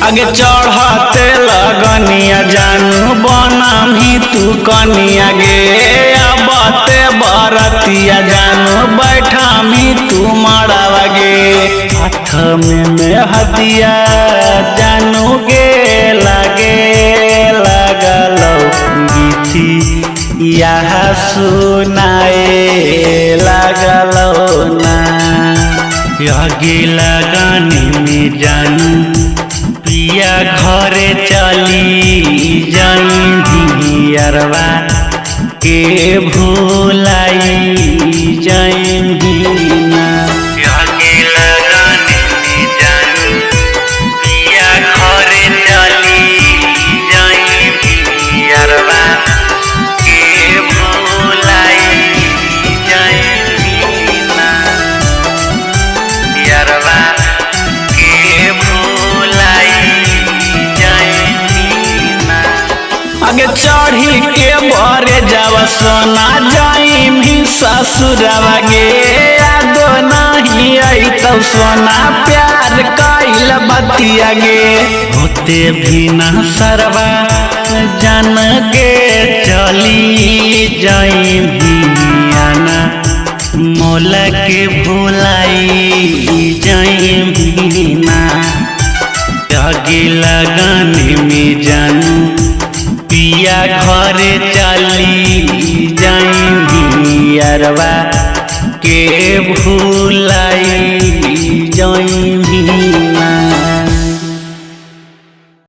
आगे चढ़ते लगनिया जानू बनम ही तू कनिया गे आबते बरतिया जानू बैठामी तू मड़ावा गे हाथ में हदिया जानू गे लगे लगलो गीती यह सुनाए लगलो ना यही लगाने में जानू पिया घरे चली जाई अरवा के भूलाई जाई ना यही लगाने में जानू पिया घरे चली जाई अरवा के भूलाई जाई ना अरवा आगे चढ़ी के बरे जावा सोना जाई भी ससुरवा गे यादो नहीं आई तब सोना प्यार कइल बतिया गे होते भी ना सरवा जन गे चली जाई भी आना मोला के भुलाई जाई भी ना आगे लगाने में जानू पिया घरे चली जाई अरवा के भूलाई जाई।